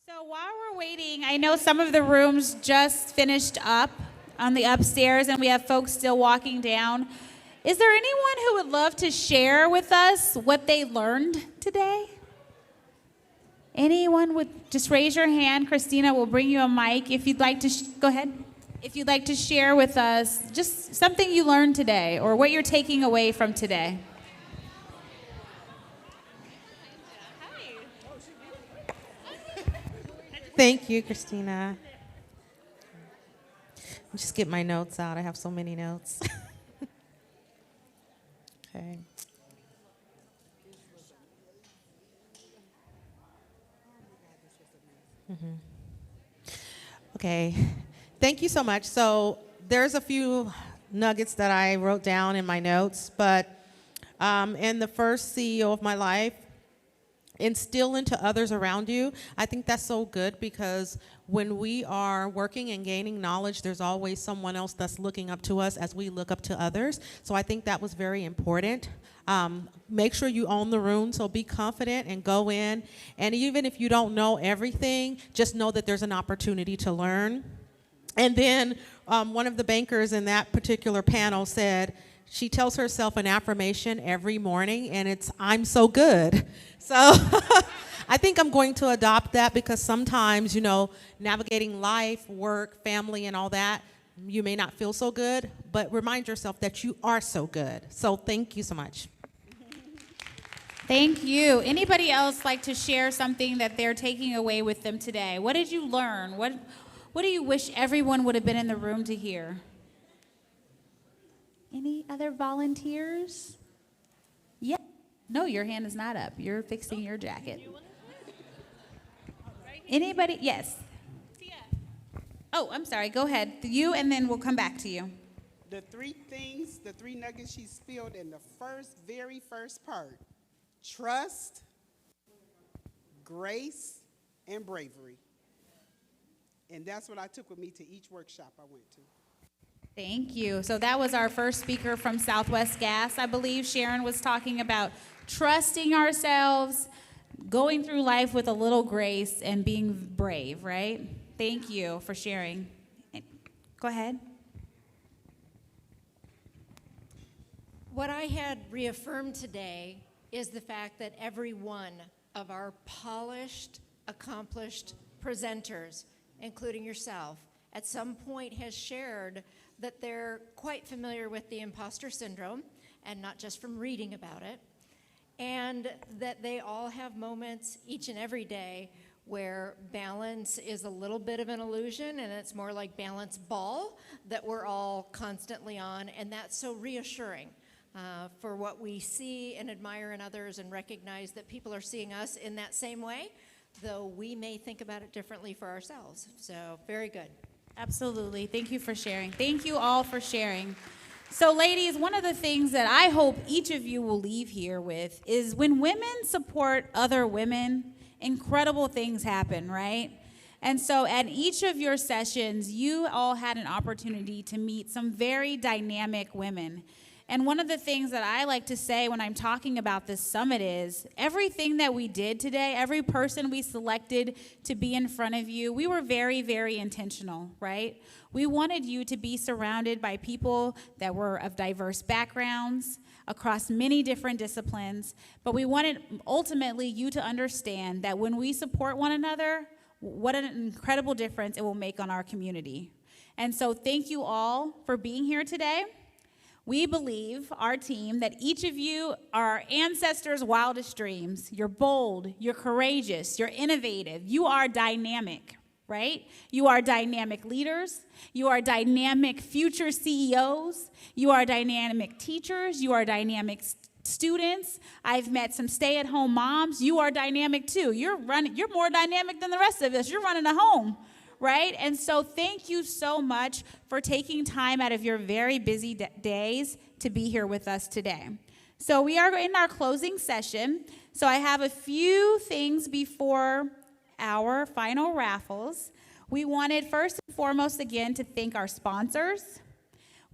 So while we're waiting, I know some of the rooms just finished up on the upstairs, and we have folks still walking down. Is there anyone who would love to share with us what they learned today? Anyone would just raise your hand. Christina will bring you a mic if you'd like to go ahead. If you'd like to share with us just something you learned today or what you're taking away from today. Thank you, Christina. Just get my notes out. I have so many notes. Okay. Okay. Thank you so much. So there's a few nuggets that I wrote down in my notes, but in the first CEO of my life, instill into others around you. I think that's so good because when we are working and gaining knowledge, there's always someone else that's looking up to us as we look up to others. So I think that was very important. Make sure you own the room, so be confident and go in. And even if you don't know everything, just know that there's an opportunity to learn. And then one of the bankers in that particular panel said, she tells herself an affirmation every morning, and it's, I'm so good. So I think I'm going to adopt that because sometimes, navigating life, work, family, and all that, you may not feel so good, but remind yourself that you are so good. So thank you so much. Thank you. Anybody else like to share something that they're taking away with them today? What did you learn? What do you wish everyone would have been in the room to hear? Any other volunteers? Yeah. No, your hand is not up. You're fixing your jacket. Anybody? Yes. Oh, I'm sorry. Go ahead. You, and then we'll come back to you. The three nuggets she spilled in the very first part: trust, grace, and bravery. And that's what I took with me to each workshop I went to. Thank you. So that was our first speaker from Southwest Gas. I believe Sharon was talking about trusting ourselves, going through life with a little grace, and being brave, right? Thank you for sharing. Go ahead. What I had reaffirmed today is the fact that every one of our polished, accomplished presenters, including yourself, at some point has shared that they're quite familiar with the imposter syndrome, and not just from reading about it, and that they all have moments each and every day where balance is a little bit of an illusion, and it's more like balance ball that we're all constantly on, and that's so reassuring for what we see and admire in others, and recognize that people are seeing us in that same way, though we may think about it differently for ourselves. So very good. Absolutely. Thank you for sharing. Thank you all for sharing. So, ladies, one of the things that I hope each of you will leave here with is when women support other women, incredible things happen, right? And so at each of your sessions, you all had an opportunity to meet some very dynamic women. And one of the things that I like to say when I'm talking about this summit is everything that we did today, every person we selected to be in front of you, we were very, very intentional, right? We wanted you to be surrounded by people that were of diverse backgrounds, across many different disciplines, but we wanted ultimately you to understand that when we support one another, what an incredible difference it will make on our community. And so thank you all for being here today. We believe, our team, that each of you are our ancestors' wildest dreams. You're bold, you're courageous, you're innovative, you are dynamic, right? You are dynamic leaders, you are dynamic future CEOs, you are dynamic teachers, you are dynamic students. I've met some stay-at-home moms. You are dynamic too. You're more dynamic than the rest of us. You're running a home. Right? And so thank you so much for taking time out of your very busy days to be here with us today. So we are in our closing session. So I have a few things before our final raffles. We wanted first and foremost again to thank our sponsors.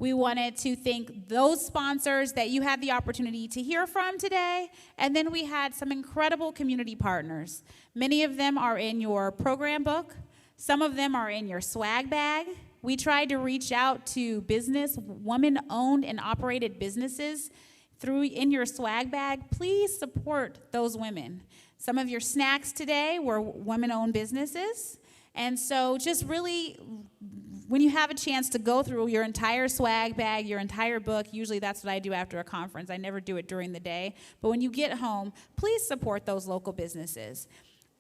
We wanted to thank those sponsors that you had the opportunity to hear from today. And then we had some incredible community partners. Many of them are in your program book. Some of them are in your swag bag. We tried to reach out to woman-owned and operated businesses in your swag bag. Please support those women. Some of your snacks today were women-owned businesses. And so just really, when you have a chance to go through your entire swag bag, your entire book, usually that's what I do after a conference. I never do it during the day. But when you get home, please support those local businesses.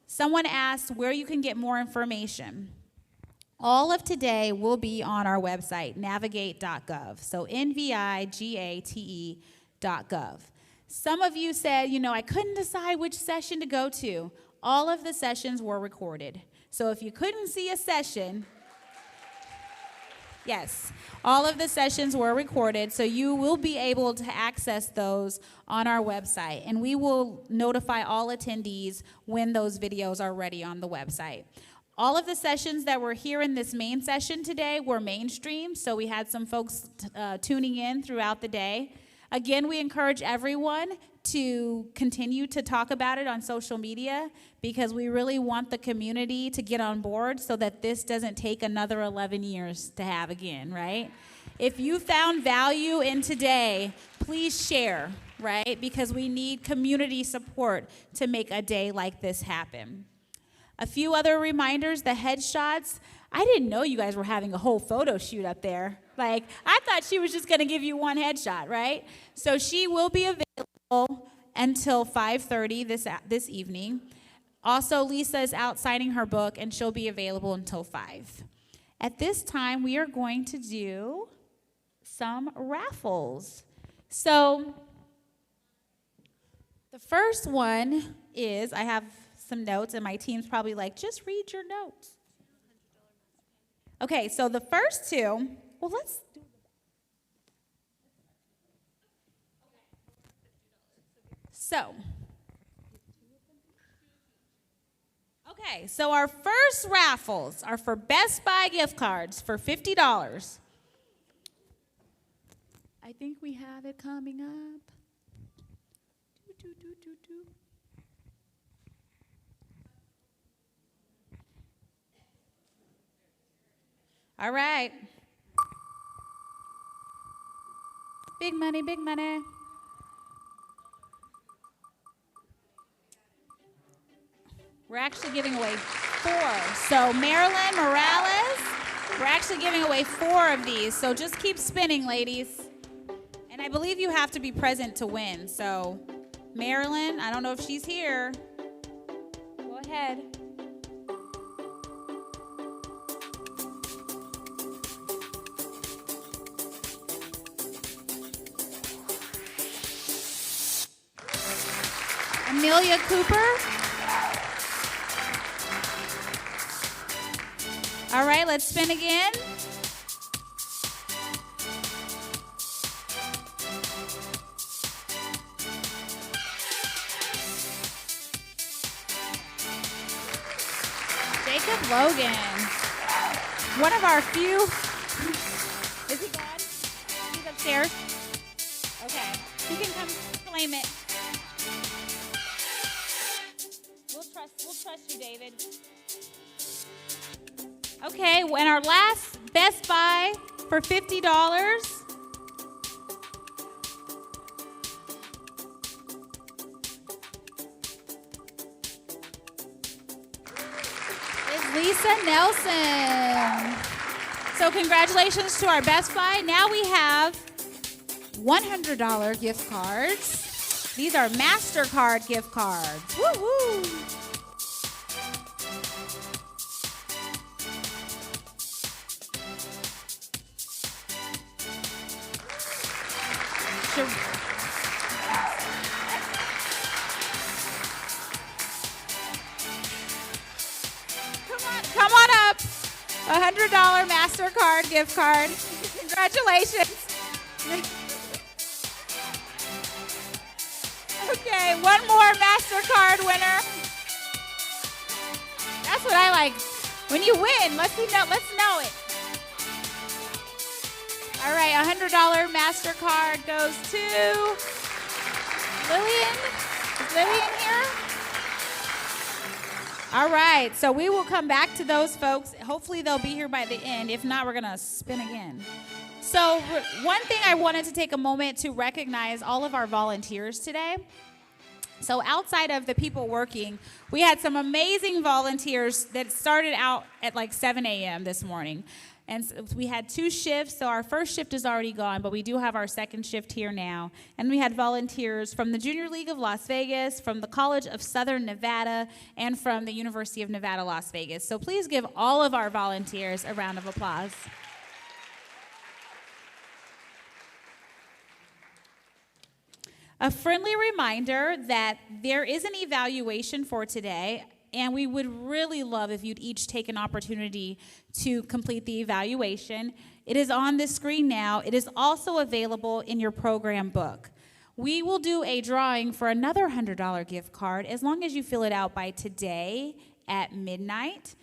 Someone asked where you can get more information. All of today will be on our website, navigate.gov. So navigate.gov. Some of you said, I couldn't decide which session to go to. All of the sessions were recorded. So if you couldn't see a session, yes, all of the sessions were recorded, so you will be able to access those on our website, and we will notify all attendees when those videos are ready on the website. All of the sessions that were here in this main session today were mainstream, so we had some folks tuning in throughout the day. Again, we encourage everyone to continue to talk about it on social media because we really want the community to get on board so that this doesn't take another 11 years to have again, right? If you found value in today, please share, right? Because we need community support to make a day like this happen. A few other reminders, the headshots. I didn't know you guys were having a whole photo shoot up there. I thought she was just going to give you one headshot, right? So she will be available until 5:30 this evening. Also, Lisa is out signing her book, and she'll be available until 5. At this time, we are going to do some raffles. So the first one is, I have some notes, and my team's probably like, just read your notes. Okay, so the first two, let's do. So, okay, so our first raffles are for Best Buy gift cards for $50. I think we have it coming up. All right. Big money, big money. We're actually giving away 4. So Marilyn Morales, we're actually giving away 4 of these. So just keep spinning, ladies. And I believe you have to be present to win. So Marilyn, I don't know if she's here. Go ahead. Amelia Cooper. All right, let's spin again. Jacob Logan. One of our few. Is he gone? He's upstairs. Okay, he can come claim it. We'll trust you, David. Okay, and our last Best Buy for $50. Is Lisa Nelson. So congratulations to our Best Buy. Now we have $100 gift cards. These are MasterCard gift cards. Woo-hoo! Come on up. $100 MasterCard gift card. Congratulations. Okay, one more MasterCard winner. That's what I like. When you win, let's know it. All right, $100 MasterCard goes to Lillian. Is Lillian here? All right, so we will come back to those folks. Hopefully they'll be here by the end. If not, we're going to spin again. So one thing I wanted to take a moment to recognize all of our volunteers today. So outside of the people working, we had some amazing volunteers that started out at like 7 a.m. this morning. And so we had 2 shifts, so our first shift is already gone, but we do have our second shift here now. And we had volunteers from the Junior League of Las Vegas, from the College of Southern Nevada, and from the University of Nevada, Las Vegas. So please give all of our volunteers a round of applause. A friendly reminder that there is an evaluation for today, and we would really love if you'd each take an opportunity to complete the evaluation. It is on the screen now. It is also available in your program book. We will do a drawing for another $100 gift card as long as you fill it out by today at midnight.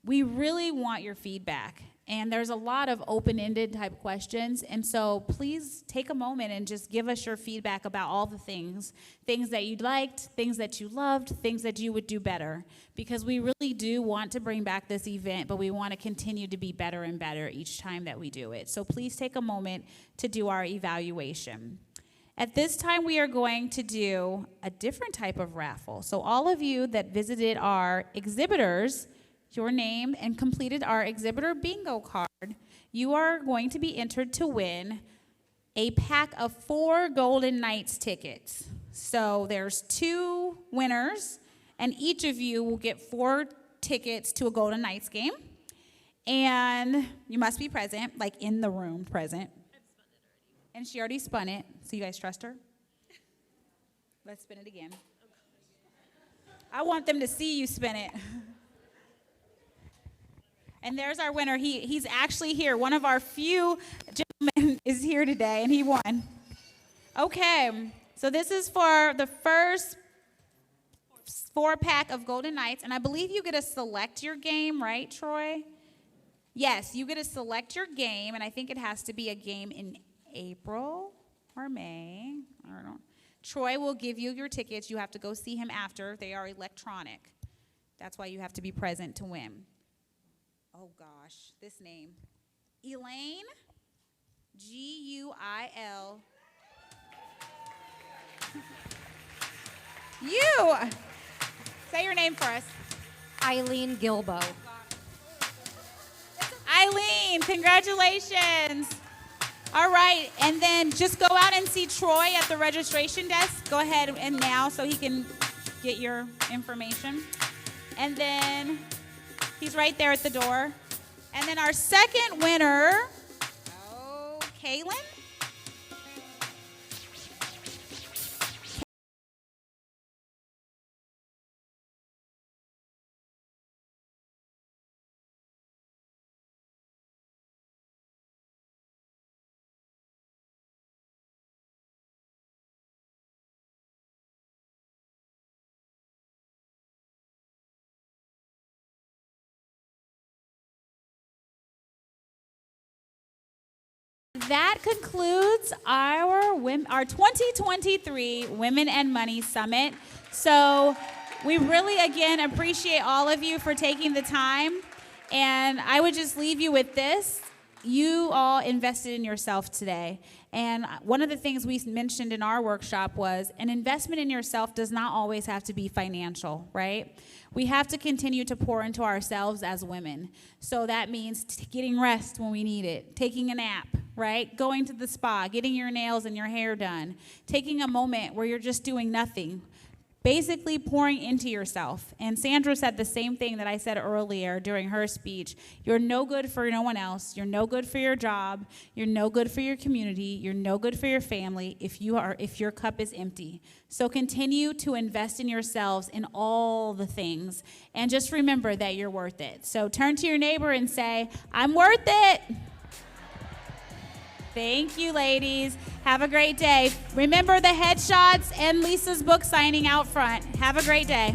We really want your feedback. And there's a lot of open-ended type questions. And so please take a moment and just give us your feedback about all the things that you liked, things that you loved, things that you would do better. Because we really do want to bring back this event, but we want to continue to be better and better each time that we do it. So please take a moment to do our evaluation. At this time, we are going to do a different type of raffle. So all of you that visited our exhibitors, your name, and completed our exhibitor bingo card, you are going to be entered to win a pack of 4 Golden Knights tickets. So there's 2 winners, and each of you will get 4 tickets to a Golden Knights game. And you must be present, like in the room present. And she already spun it, so you guys trust her? Let's spin it again. I want them to see you spin it. And there's our winner. He's actually here. One of our few gentlemen is here today, and he won. Okay, so this is for the first 4-pack of Golden Knights, and I believe you get to select your game, right, Troy? Yes, you get to select your game, and I think it has to be a game in April or May. I don't know. Troy will give you your tickets. You have to go see him after. They are electronic. That's why you have to be present to win. Oh, gosh, this name. Elaine, Guil. You. Say your name for us. Eileen Gilbo. Eileen, congratulations. All right, and then just go out and see Troy at the registration desk. Go ahead and now so he can get your information. And then he's right there at the door. And then our second winner, Kaylin. That concludes our 2023 Women and Money Summit. So we really, again, appreciate all of you for taking the time. And I would just leave you with this. You all invested in yourself today. And one of the things we mentioned in our workshop was an investment in yourself does not always have to be financial, right? We have to continue to pour into ourselves as women. So that means getting rest when we need it, taking a nap, right? Going to the spa, getting your nails and your hair done, taking a moment where you're just doing nothing. Basically pouring into yourself. And Sandra said the same thing that I said earlier during her speech. You're no good for no one else. You're no good for your job. You're no good for your community. You're no good for your family if your cup is empty. So continue to invest in yourselves in all the things. And just remember that you're worth it. So turn to your neighbor and say, I'm worth it. Thank you, ladies. Have a great day. Remember the headshots and Lisa's book signing out front. Have a great day.